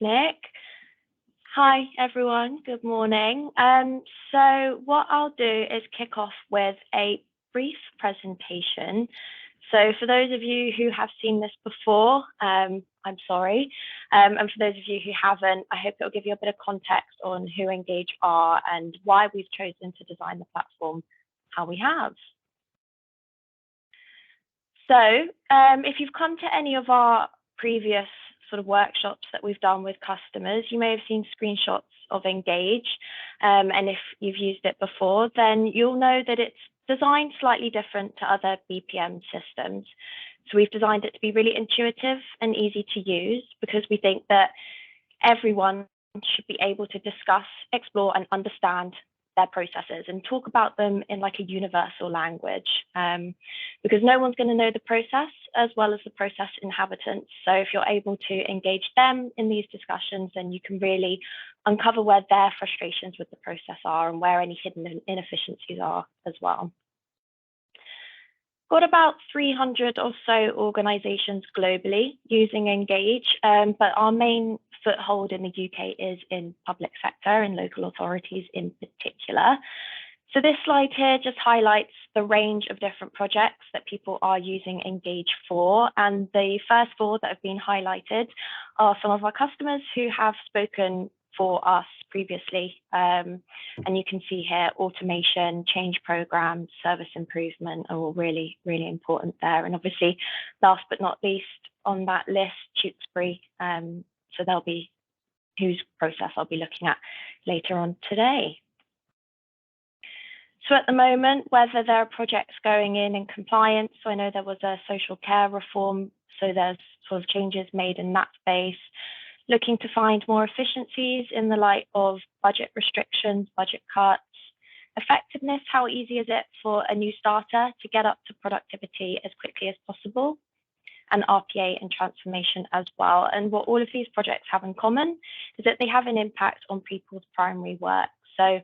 Nick. Hi, everyone. Good morning. So what I'll do is kick off with a brief presentation. So for those of you who have seen this before, I'm sorry. And for those of you who haven't, I hope it'll give you a bit of context on who Engage are and why we've chosen to design the platform how we have. So if you've come to any of our previous sort of workshops that we've done with customers, you may have seen screenshots of Engage. And if you've used it before, then you'll know that it's designed slightly different to other BPM systems. So we've designed it to be really intuitive and easy to use because we think that everyone should be able to discuss, explore, and understand their processes and talk about them in like a universal language, because no one's going to know the process as well as the process inhabitants. So if you're able to engage them in these discussions, then you can really uncover where their frustrations with the process are and where any hidden inefficiencies are as well. Got about 300 or so organizations globally using Engage, but our main foothold in the UK is in public sector and local authorities in particular. So this slide here just highlights the range of different projects that people are using Engage for. And the first four that have been highlighted are some of our customers who have spoken for us previously. And you can see here, automation, change programs, service improvement are all really, really important there. And obviously, last but not least on that list, Tewkesbury. So they'll be whose process I'll be looking at later on today. So at the moment, whether there are projects going in compliance, so I know there was a social care reform, so there's sort of changes made in that space, looking to find more efficiencies in the light of budget restrictions, budget cuts, effectiveness, how easy is it for a new starter to get up to productivity as quickly as possible, and RPA and transformation as well. And what all of these projects have in common is that they have an impact on people's primary work. So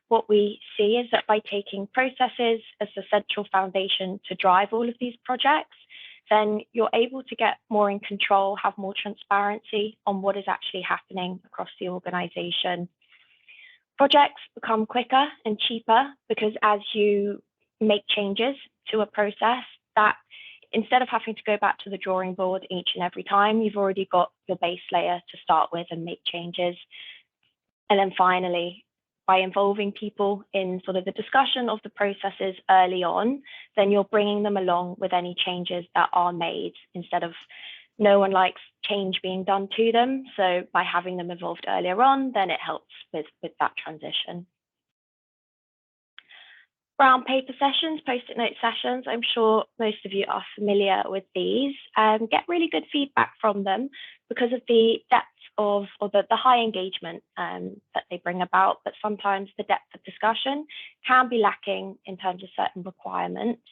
what we see is that by taking processes as the central foundation to drive all of these projects, then you're able to get more in control, have more transparency on what is actually happening across the organization. Projects become quicker and cheaper because as you make changes to a process, that instead of having to go back to the drawing board each and every time, you've already got your base layer to start with and make changes. And then finally, by involving people in sort of the discussion of the processes early on, then you're bringing them along with any changes that are made instead of no one likes change being done to them. So by having them involved earlier on, then it helps with that transition. Brown paper sessions, post-it note sessions, I'm sure most of you are familiar with these. Get really good feedback from them because of the depth of, or the high engagement that they bring about, but sometimes the depth of discussion can be lacking in terms of certain requirements.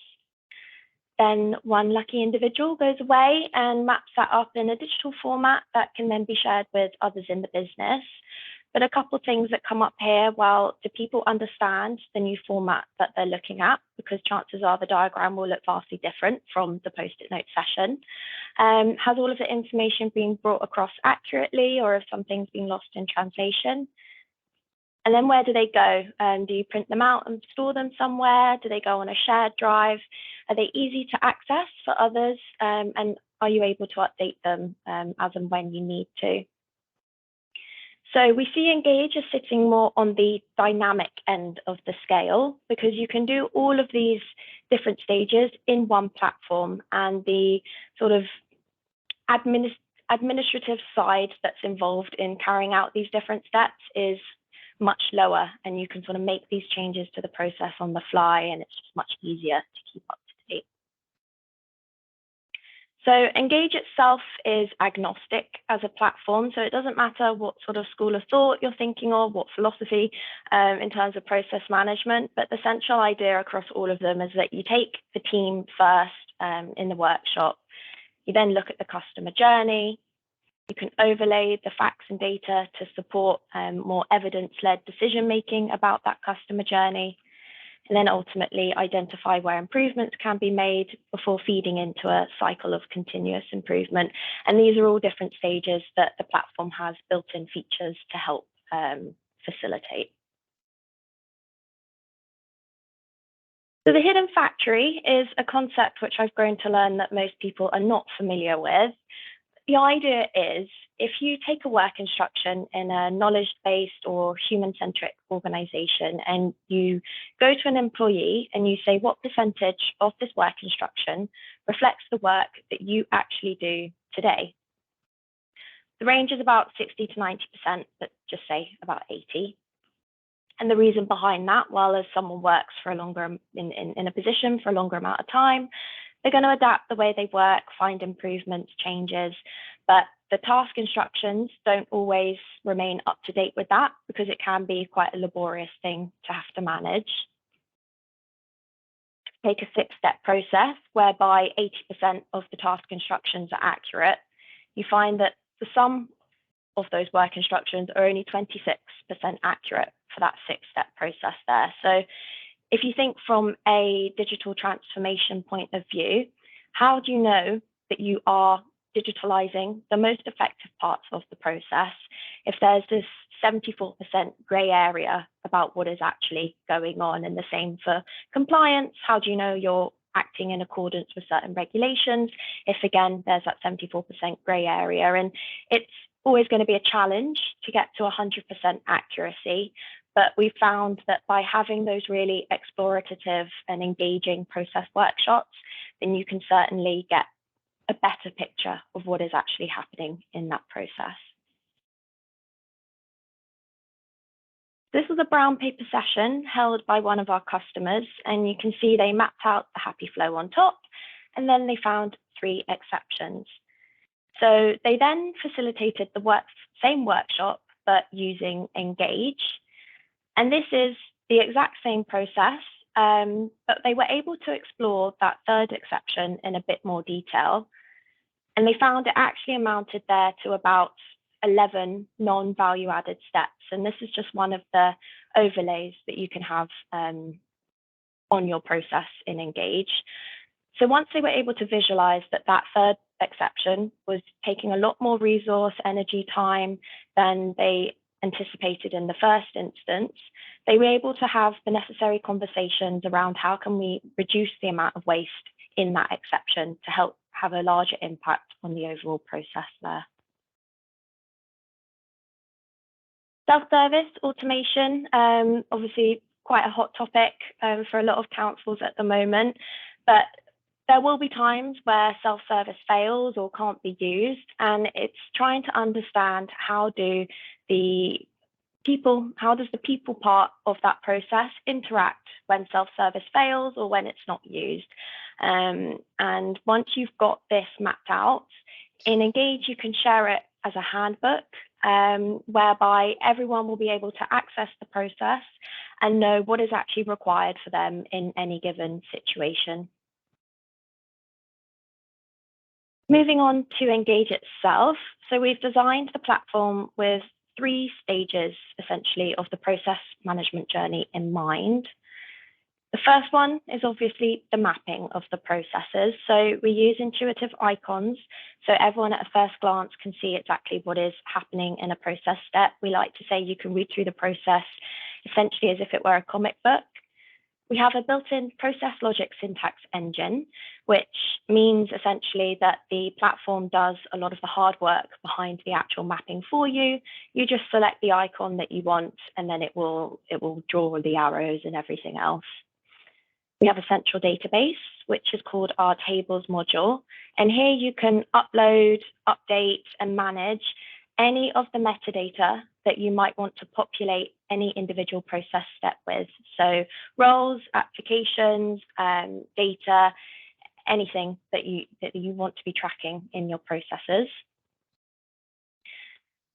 Then one lucky individual goes away and maps that up in a digital format that can then be shared with others in the business. But a couple of things that come up here, well, do people understand the new format that they're looking at? Because chances are the diagram will look vastly different from the post-it note session. Has all of the information been brought across accurately, or have some things been lost in translation? And then where do they go? Do you print them out and store them somewhere? Do they go on a shared drive? Are they easy to access for others? And are you able to update them as and when you need to? So we see Engage as sitting more on the dynamic end of the scale because you can do all of these different stages in one platform, and the sort of administrative side that's involved in carrying out these different steps is much lower, and you can sort of make these changes to the process on the fly, and it's just much easier to keep up to date. So Engage itself is agnostic as a platform, so it doesn't matter what sort of school of thought you're thinking of, what philosophy in terms of process management, but the central idea across all of them is that you take the team first in the workshop, you then look at the customer journey, you can overlay the facts and data to support more evidence-led decision-making about that customer journey, and then ultimately identify where improvements can be made before feeding into a cycle of continuous improvement. And these are all different stages that the platform has built-in features to help facilitate. So the hidden factory is a concept which I've grown to learn that most people are not familiar with. The idea is, if you take a work instruction in a knowledge-based or human-centric organization and you go to an employee and you say, what percentage of this work instruction reflects the work that you actually do today? The range is about 60 to 90%, but just say about 80. And the reason behind that, well, as someone works for a longer in a position for a longer amount of time, they're going to adapt the way they work, find improvements, changes, but the task instructions don't always remain up to date with that because it can be quite a laborious thing to have to manage. Take a 6-step process whereby 80% of the task instructions are accurate. You find that the sum of those work instructions are only 26% accurate for that 6-step process there. So if you think from a digital transformation point of view, how do you know that you are digitalizing the most effective parts of the process if there's this 74% gray area about what is actually going on? And the same for compliance. How do you know you're acting in accordance with certain regulations if, again, there's that 74% gray area? And it's always going to be a challenge to get to 100% accuracy. But we found that by having those really explorative and engaging process workshops, then you can certainly get a better picture of what is actually happening in that process. This was a brown paper session held by one of our customers, and you can see they mapped out the happy flow on top, and then they found 3 exceptions. So they then facilitated the same workshop, but using Engage. And this is the exact same process, but they were able to explore that 3rd exception in a bit more detail. And they found it actually amounted there to about 11 non-value added steps. And this is just one of the overlays that you can have on your process in Engage. So once they were able to visualize that that 3rd exception was taking a lot more resource, energy, time than they anticipated in the first instance, they were able to have the necessary conversations around how can we reduce the amount of waste in that exception to help have a larger impact on the overall process there. Self-service automation, obviously quite a hot topic for a lot of councils at the moment, but there will be times where self-service fails or can't be used, and it's trying to understand how does the people part of that process interact when self-service fails or when it's not used. And once you've got this mapped out, in Engage, you can share it as a handbook, whereby everyone will be able to access the process and know what is actually required for them in any given situation. Moving on to Engage itself. So we've designed the platform with 3 stages, essentially, of the process management journey in mind. The first one is obviously the mapping of the processes. So we use intuitive icons, so everyone at a first glance can see exactly what is happening in a process step. We like to say you can read through the process essentially as if it were a comic book. We have a built-in process logic syntax engine, which means essentially that the platform does a lot of the hard work behind the actual mapping for you. You just select the icon that you want, and then it will draw the arrows and everything else. We have a central database, which is called our tables module. And here you can upload, update, and manage any of the metadata that you might want to populate any individual process step with. So roles, applications, data, anything that you want to be tracking in your processes.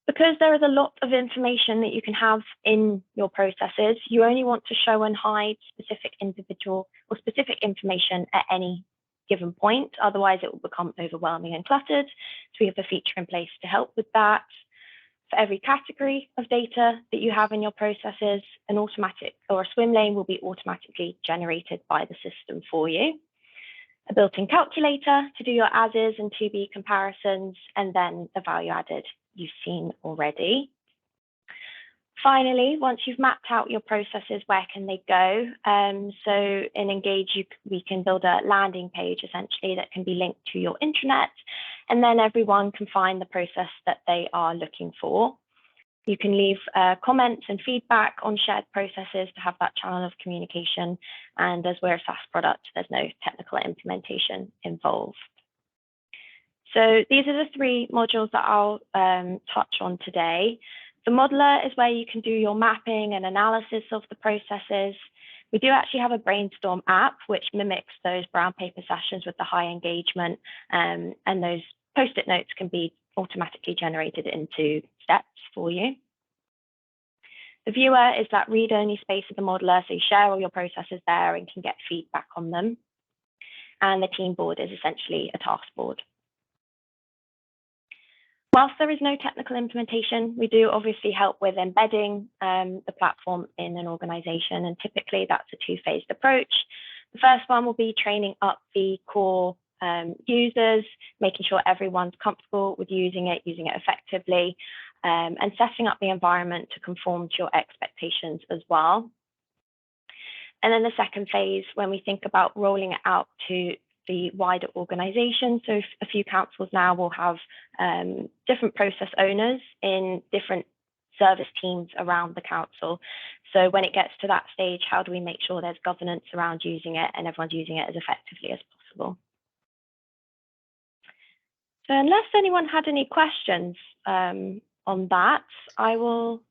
Because there is a lot of information that you can have in your processes, you only want to show and hide specific information at any given point. Otherwise, it will become overwhelming and cluttered. So we have a feature in place to help with that. For every category of data that you have in your processes, an automatic or a swim lane will be automatically generated by the system for you. A built-in calculator to do your as-is and to-be comparisons, and then the value added you've seen already. Finally, once you've mapped out your processes, where can they go? So in Engage, we can build a landing page essentially that can be linked to your intranet, and then everyone can find the process that they are looking for. You can leave comments and feedback on shared processes to have that channel of communication. And as we're a SaaS product, there's no technical implementation involved. So these are the three modules that I'll touch on today. The modeler is where you can do your mapping and analysis of the processes. We do actually have a brainstorm app, which mimics those brown paper sessions with the high engagement, and those post-it notes can be automatically generated into steps for you. The viewer is that read-only space of the modeler, so you share all your processes there and can get feedback on them. And the team board is essentially a task board. Whilst there is no technical implementation, we do obviously help with embedding the platform in an organization, and typically that's a two-phased approach. The first one will be training up the core users, making sure everyone's comfortable with using it effectively, and setting up the environment to conform to your expectations as well. And then the second phase, when we think about rolling it out to the wider organization. So a few councils now will have different process owners in different service teams around the council. So when it gets to that stage, how do we make sure there's governance around using it and everyone's using it as effectively as possible? So unless anyone had any questions on that, I will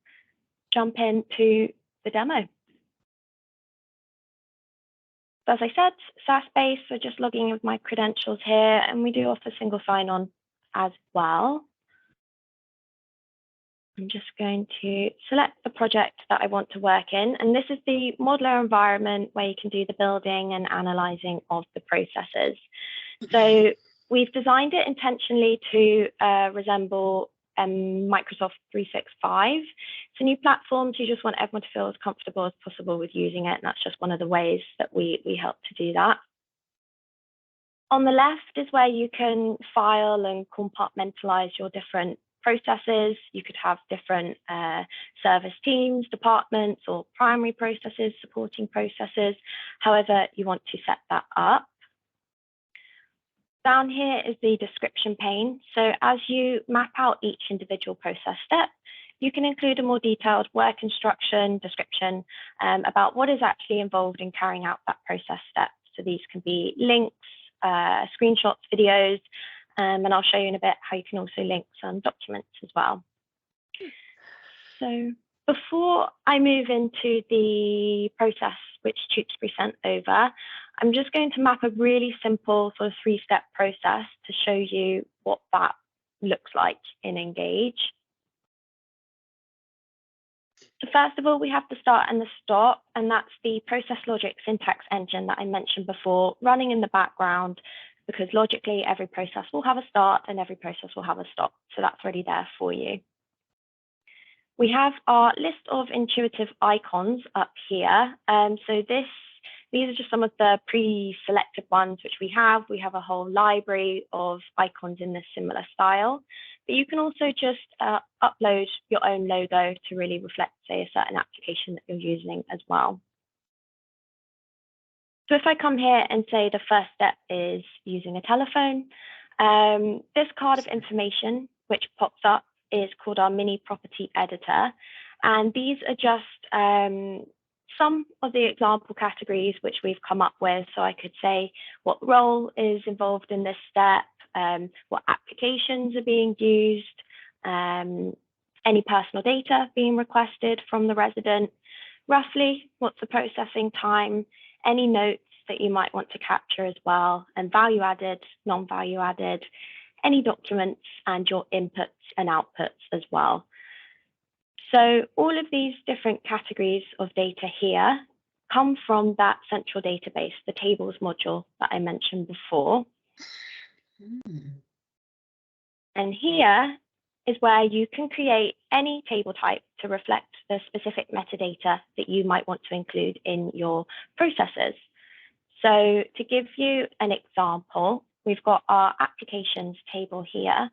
jump into the demo. As I said, SaaS-based, so just logging in with my credentials here, and we do offer single sign-on as well. I'm just going to select the project that I want to work in, and this is the modeler environment where you can do the building and analyzing of the processes. So we've designed it intentionally to resemble Microsoft 365. It's a new platform, so you just want everyone to feel as comfortable as possible with using it, and that's just one of the ways that we help to do that. On the left is where you can file and compartmentalize your different processes. You could have different service teams, departments, or primary processes, supporting processes, however you want to set that up. Down here is the description pane. So as you map out each individual process step, you can include a more detailed work instruction description about what is actually involved in carrying out that process step. So these can be links, screenshots, videos, and I'll show you in a bit how you can also link some documents as well. So before I move into the process which Tewkesbury sent over, I'm just going to map a really simple sort of three-step process to show you what that looks like in Engage. So first of all, we have the start and the stop, and that's the process logic syntax engine that I mentioned before, running in the background, because logically every process will have a start and every process will have a stop. So that's already there for you. We have our list of intuitive icons up here. So these are just some of the pre-selected ones which we have. We have a whole library of icons in this similar style, but you can also just upload your own logo to really reflect, say, a certain application that you're using as well. So if I come here and say the first step is using a telephone, this card of information which pops up is called our mini property editor. And these are just some of the example categories which we've come up with. So I could say what role is involved in this step, what applications are being used, any personal data being requested from the resident, roughly what's the processing time, any notes that you might want to capture as well, and value added, non-value added, any documents, and your inputs and outputs as well. So all of these different categories of data here come from that central database, the tables module that I mentioned before. And here is where you can create any table type to reflect the specific metadata that you might want to include in your processes. So to give you an example, we've got our applications table here,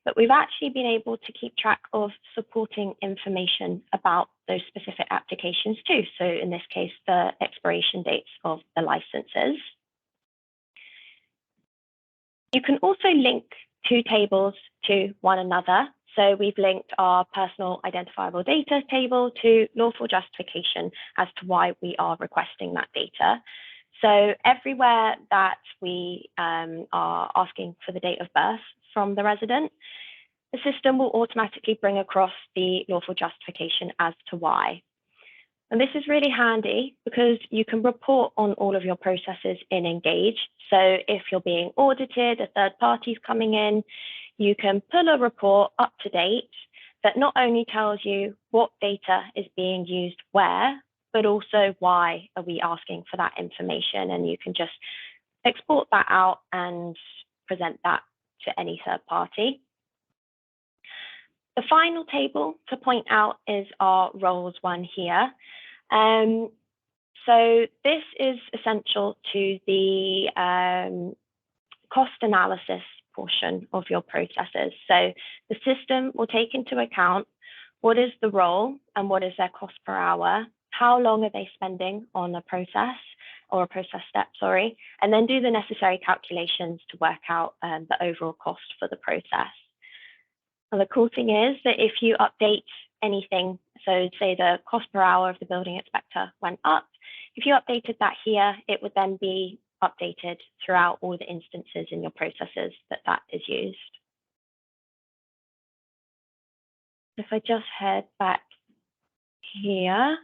but we've actually been able to keep track of supporting information about those specific applications too. So in this case, the expiration dates of the licenses. You can also link two tables to one another. So we've linked our personal identifiable data table to lawful justification as to why we are requesting that data. So everywhere that we are asking for the date of birth from the resident, the system will automatically bring across the lawful justification as to why. And this is really handy because you can report on all of your processes in Engage. So if you're being audited, a third party is coming in, you can pull a report up to date that not only tells you what data is being used where, but also why are we asking for that information. And you can just export that out and present that to any third party. The final table to point out is our roles one here. So this is essential to the cost analysis portion of your processes. So the system will take into account what is the role and what is their cost per hour, how long are they spending on a process or a process step, sorry, and then do the necessary calculations to work out the overall cost for the process. And the cool thing is that if you update anything, so say the cost per hour of the building inspector went up, if you updated that here, it would then be updated throughout all the instances in your processes that is used. If I just head back here,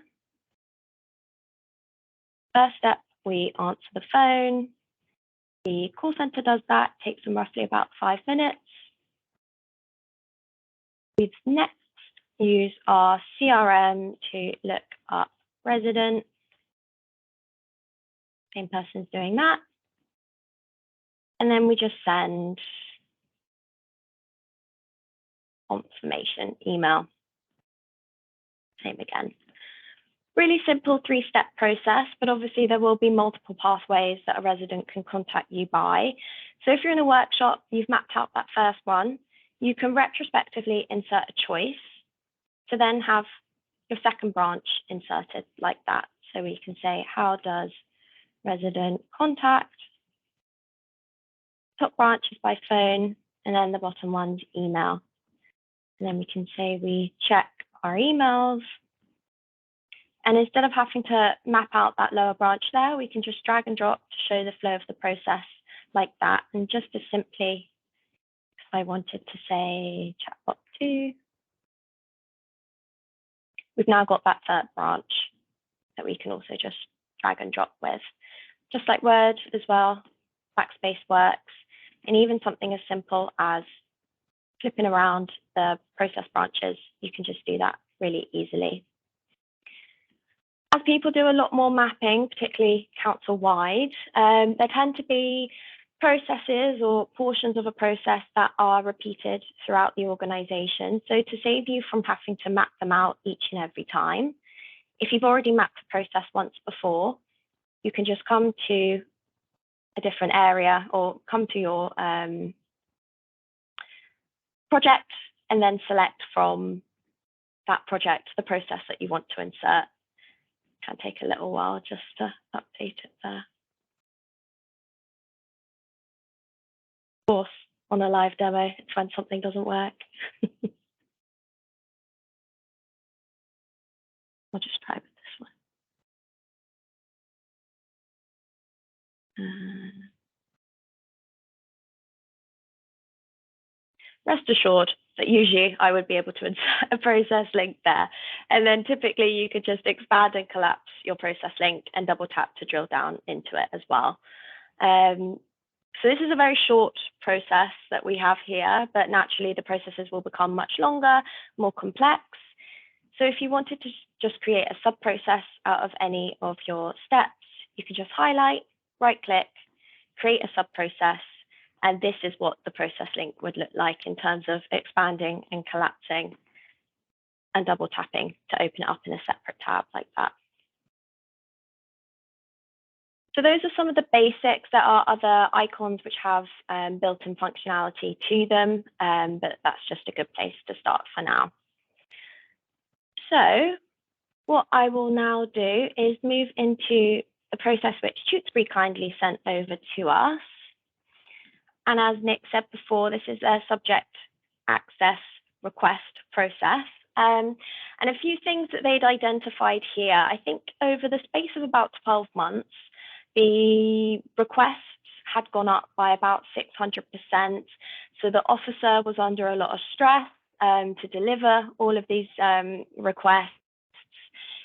first step, we answer the phone. The call center does that, takes them roughly about 5 minutes. We next use our CRM to look up resident. Same person's doing that. And then we just send confirmation email. Same again. Really simple 3-step process, but obviously there will be multiple pathways that a resident can contact you by. So if you're in a workshop, you've mapped out that first one, you can retrospectively insert a choice to then have your second branch inserted like that. So we can say, how does resident contact? Top branch is by phone, and then the bottom one's email. And then we can say we check our emails. And instead of having to map out that lower branch there, we can just drag and drop to show the flow of the process like that. And just as simply, if I wanted to say chatbot 2, we've now got that third branch that we can also just drag and drop with. Just like Word as well, backspace works. And even something as simple as flipping around the process branches, you can just do that really easily. As people do a lot more mapping, particularly council-wide, there tend to be processes or portions of a process that are repeated throughout the organisation. So to save you from having to map them out each and every time, if you've already mapped the process once before, you can just come to a different area or come to your project and then select from that project the process that you want to insert. Can take a little while just to update it there. Of course, on a live demo, it's when something doesn't work. I'll just try with this one. Rest assured that usually I would be able to insert a process link there. And then typically you could just expand and collapse your process link and double tap to drill down into it as well. So this is a very short process that we have here, but naturally the processes will become much longer, more complex. So if you wanted to just create a sub-process out of any of your steps, you can just highlight, right-click, create a sub-process, And this is what the process link would look like in terms of expanding and collapsing and double tapping to open it up in a separate tab like that. So those are some of the basics. There are other icons which have built-in functionality to them, but that's just a good place to start for now. So what I will now do is move into the process which Tewkesbury kindly sent over to us. And as Nick said before, this is a subject access request process. And a few things that they'd identified here, I think over the space of about 12 months, the requests had gone up by about 600%. So the officer was under a lot of stress to deliver all of these requests.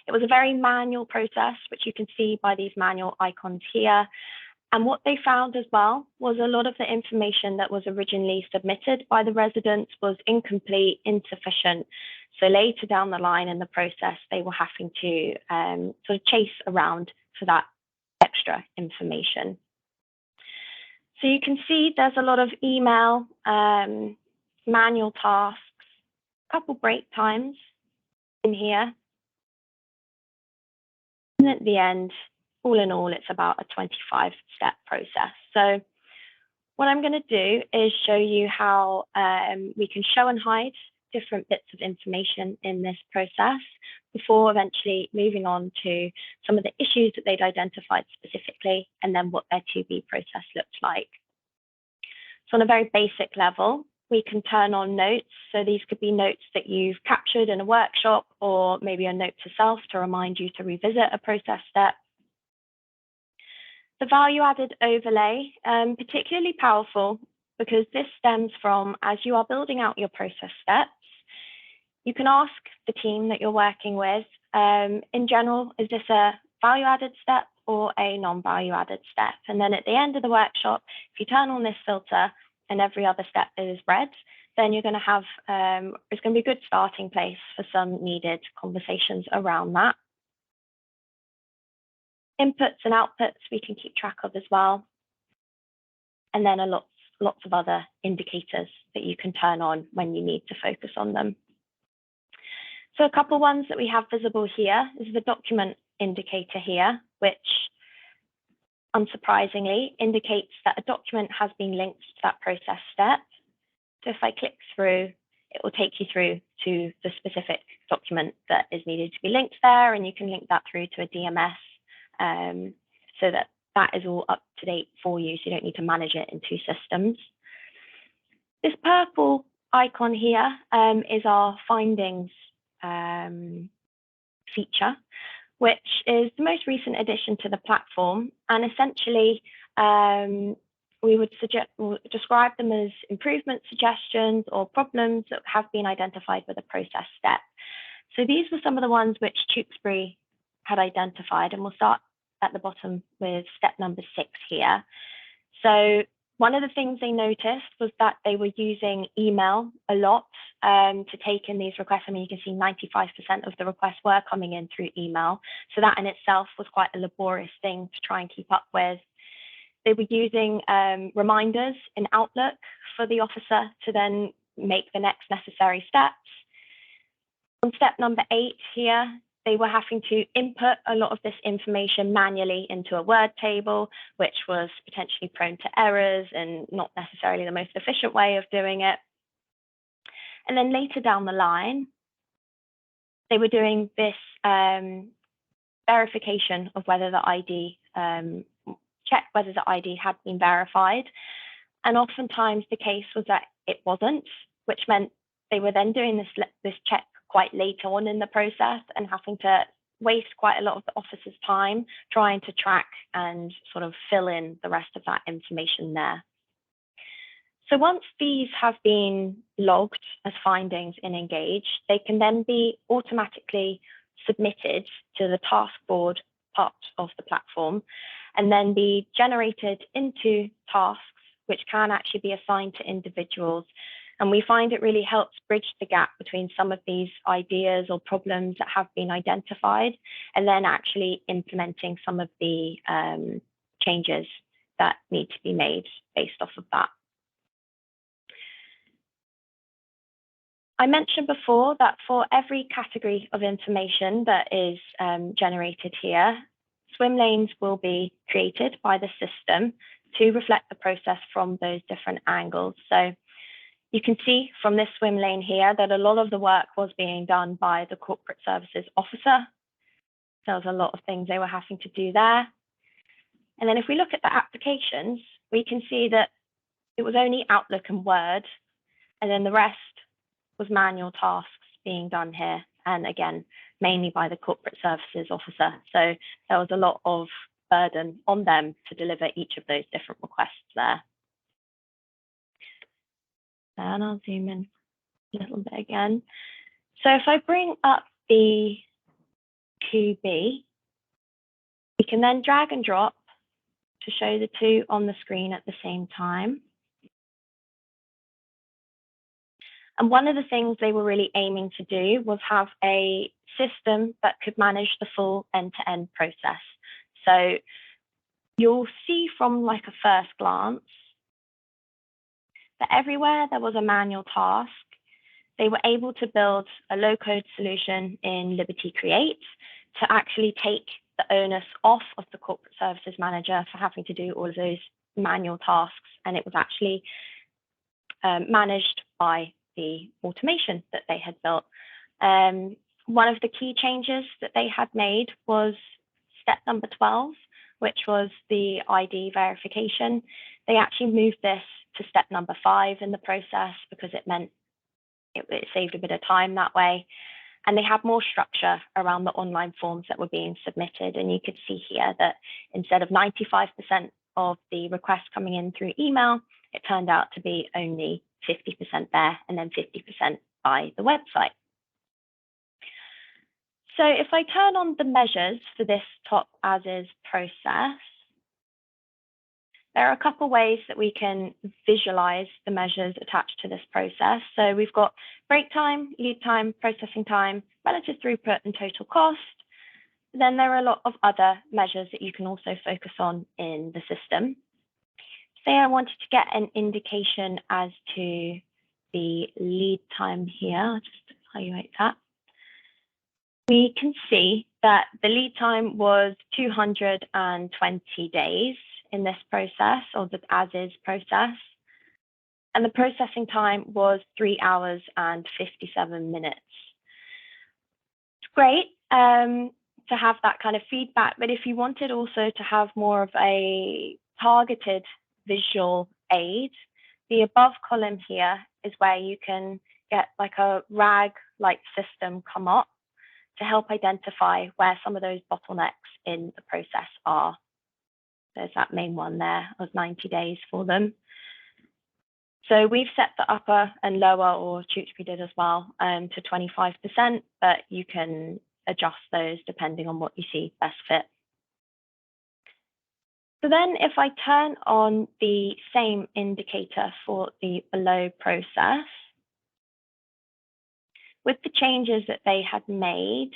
It was a very manual process, which you can see by these manual icons here. And what they found as well was a lot of the information that was originally submitted by the residents was incomplete, insufficient. So later down the line in the process, they were having to sort of chase around for that extra information. So you can see there's a lot of email, manual tasks, a couple break times in here. And at the end, all in all, it's about a 25-step process. So what I'm going to do is show you how we can show and hide different bits of information in this process before eventually moving on to some of the issues that they'd identified specifically and then what their to-be process looks like. So on a very basic level, we can turn on notes. So these could be notes that you've captured in a workshop or maybe a note to self to remind you to revisit a process step. The value added overlay, particularly powerful because this stems from as you are building out your process steps, you can ask the team that you're working with, in general, is this a value added step or a non-value added step? And then at the end of the workshop, if you turn on this filter and every other step is red, then you're going to have, it's going to be a good starting place for some needed conversations around that. Inputs and outputs we can keep track of as well. And then lots of other indicators that you can turn on when you need to focus on them. So a couple ones that we have visible here is the document indicator here, which unsurprisingly indicates that a document has been linked to that process step. So if I click through, it will take you through to the specific document that is needed to be linked there, and you can link that through to a DMS so that that is all up to date for you, so you don't need to manage it in two systems. This purple icon here is our findings feature, which is the most recent addition to the platform. And essentially, we would describe them as improvement suggestions or problems that have been identified with a process step. So these were some of the ones which Tewkesbury had identified, and we'll start at the bottom with step number 6 here. So one of the things they noticed was that they were using email a lot to take in these requests. I mean, you can see 95% of the requests were coming in through email. So that in itself was quite a laborious thing to try and keep up with. They were using reminders in Outlook for the officer to then make the next necessary steps. On step number 8 here, they were having to input a lot of this information manually into a Word table, which was potentially prone to errors and not necessarily the most efficient way of doing it. And then later down the line, they were doing this verification of whether the ID, check whether the ID had been verified. And oftentimes the case was that it wasn't, which meant they were then doing this check quite late on in the process and having to waste quite a lot of the officer's time trying to track and sort of fill in the rest of that information there. So once these have been logged as findings in Engage, they can then be automatically submitted to the task board part of the platform and then be generated into tasks, which can actually be assigned to individuals. And we find it really helps bridge the gap between some of these ideas or problems that have been identified and then actually implementing some of the changes that need to be made based off of that. I mentioned before that for every category of information that is generated here, swim lanes will be created by the system to reflect the process from those different angles. So you can see from this swim lane here that a lot of the work was being done by the corporate services officer. There was a lot of things they were having to do there. And then if we look at the applications, we can see that it was only Outlook and Word, and then the rest was manual tasks being done here. And again, mainly by the corporate services officer. So there was a lot of burden on them to deliver each of those different requests there. And I'll zoom in a little bit again. So if I bring up the 2B, we can then drag and drop to show the two on the screen at the same time. And one of the things they were really aiming to do was have a system that could manage the full end-to-end process. So you'll see from like a first glance that everywhere there was a manual task, they were able to build a low-code solution in Liberty Create to actually take the onus off of the corporate services manager for having to do all of those manual tasks. And it was actually managed by the automation that they had built. One of the key changes that they had made was step number 12, which was the ID verification. They actually moved this to step number 5 in the process because it meant it saved a bit of time that way. And they had more structure around the online forms that were being submitted. And you could see here that instead of 95% of the requests coming in through email, it turned out to be only 50% there and then 50% by the website. So if I turn on the measures for this top as is process, there are a couple ways that we can visualize the measures attached to this process. So we've got break time, lead time, processing time, relative throughput, and total cost. Then there are a lot of other measures that you can also focus on in the system. Say I wanted to get an indication as to the lead time here. I'll just evaluate that. We can see that the lead time was 220 days in this process, or the as-is process. And the processing time was 3 hours and 57 minutes. It's great to have that kind of feedback, but if you wanted also to have more of a targeted visual aid, the above column here is where you can get like a RAG-like system come up to help identify where some of those bottlenecks in the process are. There's that main one there of 90 days for them. So we've set the upper and lower, or Tewkesbury did as well, to 25%, but you can adjust those depending on what you see best fit. So then if I turn on the same indicator for the below process, with the changes that they had made,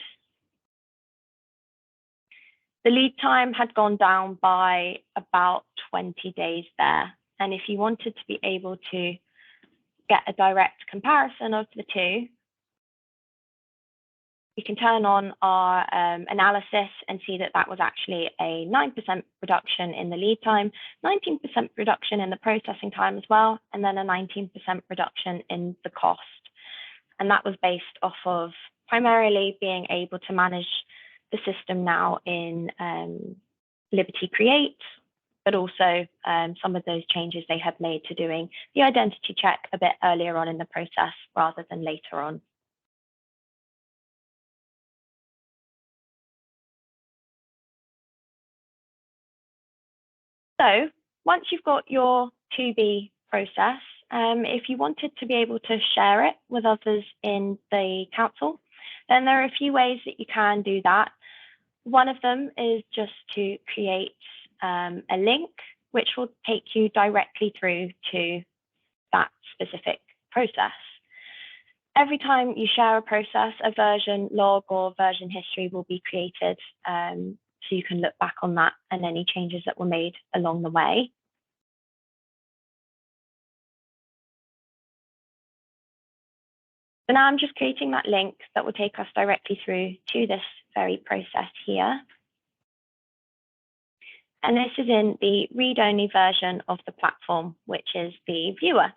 the lead time had gone down by about 20 days there. And if you wanted to be able to get a direct comparison of the two, we can turn on our analysis and see that that was actually a 9% reduction in the lead time, 19% reduction in the processing time as well, and then a 19% reduction in the cost. And that was based off of primarily being able to manage the system now in Liberty Create, but also some of those changes they had made to doing the identity check a bit earlier on in the process rather than later on. So once you've got your 2B process, if you wanted to be able to share it with others in the council, then there are a few ways that you can do that. One of them is just to create a link, which will take you directly through to that specific process. Every time you share a process, a version log or version history will be created, so you can look back on that and any changes that were made along the way. So now I'm just creating that link that will take us directly through to this very process here. And this is in the read-only version of the platform, which is the viewer.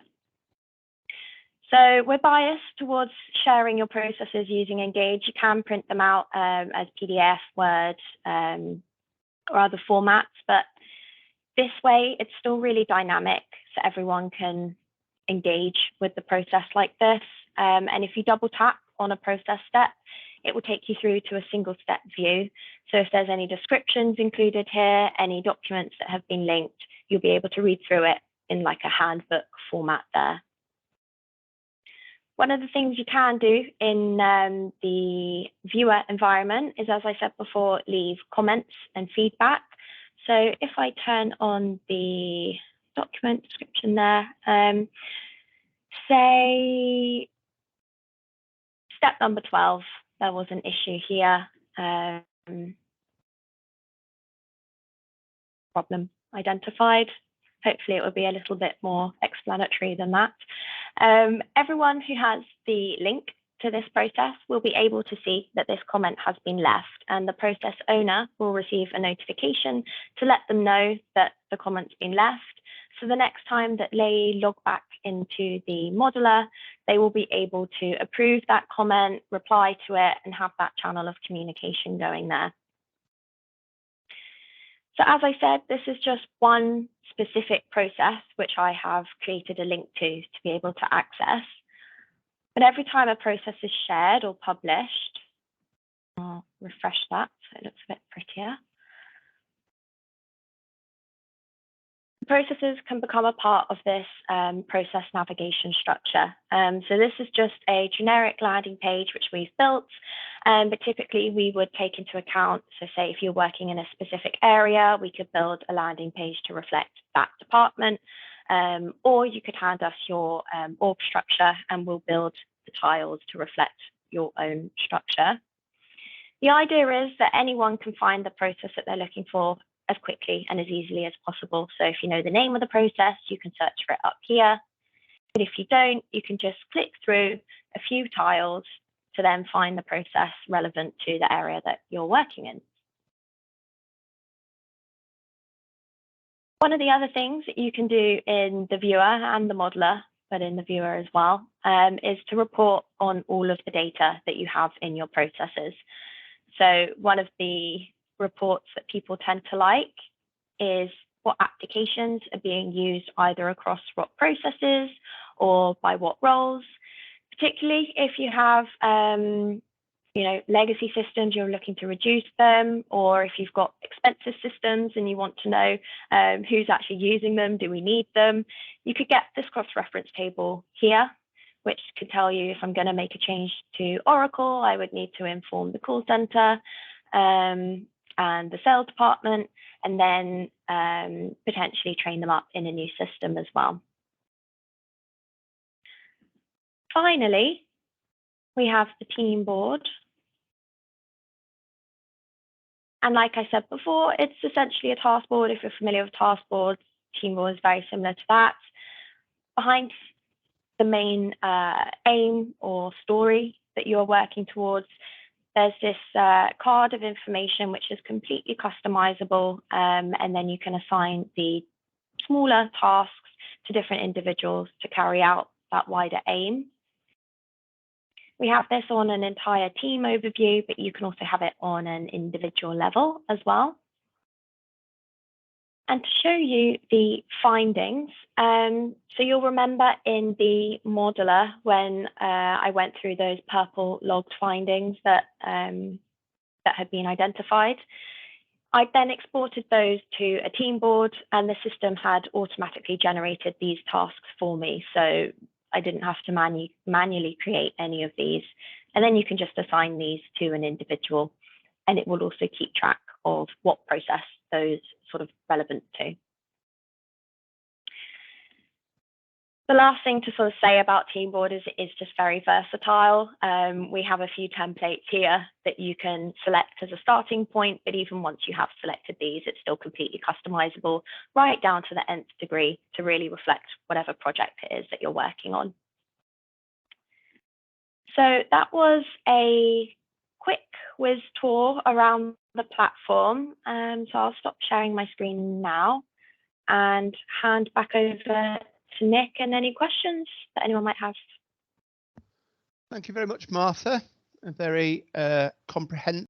So we're biased towards sharing your processes using Engage. You can print them out as PDF, Word, or other formats, but this way it's still really dynamic, so everyone can engage with the process like this. And if you double tap on a process step, it will take you through to a single step view. So if there's any descriptions included here, any documents that have been linked, you'll be able to read through it in like a handbook format there. One of the things you can do in the viewer environment is, as I said before, leave comments and feedback. So if I turn on the document description there, say step number 12, there was an issue here, problem identified. Hopefully it will be a little bit more explanatory than that. Everyone who has the link to this process will be able to see that this comment has been left, and the process owner will receive a notification to let them know that the comment's been left. So the next time that they log back into the modeler, they will be able to approve that comment, reply to it, and have that channel of communication going there. So as I said, this is just one specific process which I have created a link to be able to access. But every time a process is shared or published, I'll refresh that so it looks a bit prettier. Processes can become a part of this process navigation structure. So this is just a generic landing page which we've built, but typically we would take into account, so say if you're working in a specific area, we could build a landing page to reflect that department, or you could hand us your org structure and we'll build the tiles to reflect your own structure. The idea is that anyone can find the process that they're looking for as quickly and as easily as possible. So if you know the name of the process, you can search for it up here. But if you don't, you can just click through a few tiles to then find the process relevant to the area that you're working in. One of the other things that you can do in the viewer and the modeler, but in the viewer as well, is to report on all of the data that you have in your processes. So one of the reports that people tend to like is what applications are being used either across what processes or by what roles, particularly if you have legacy systems, you're looking to reduce them, or if you've got expensive systems and you want to know who's actually using them, do we need them? You could get this cross-reference table here, which could tell you if I'm going to make a change to Oracle, I would need to inform the call center and the sales department, and then potentially train them up in a new system as well. Finally, we have the team board. And like I said before, it's essentially a task board. If you're familiar with task boards, team board is very similar to that. Behind the main aim or story that you're working towards, there's this card of information which is completely customizable, and then you can assign the smaller tasks to different individuals to carry out that wider aim. We have this on an entire team overview, but you can also have it on an individual level as well. And to show you the findings, so you'll remember in the modeler when I went through those purple logged findings that had been identified, I then exported those to a team board, and the system had automatically generated these tasks for me. So I didn't have to manually create any of these. And then you can just assign these to an individual, and it will also keep track of what process those sort of relevant to. The last thing to sort of say about Teamboard is it is just very versatile. We have a few templates here that you can select as a starting point, but even once you have selected these, it's still completely customizable right down to the nth degree to really reflect whatever project it is that you're working on. So that was a quick whiz tour around the platform. So I'll stop sharing my screen now and hand back over to Nick and any questions that anyone might have. Thank you very much, Martha. A very comprehensive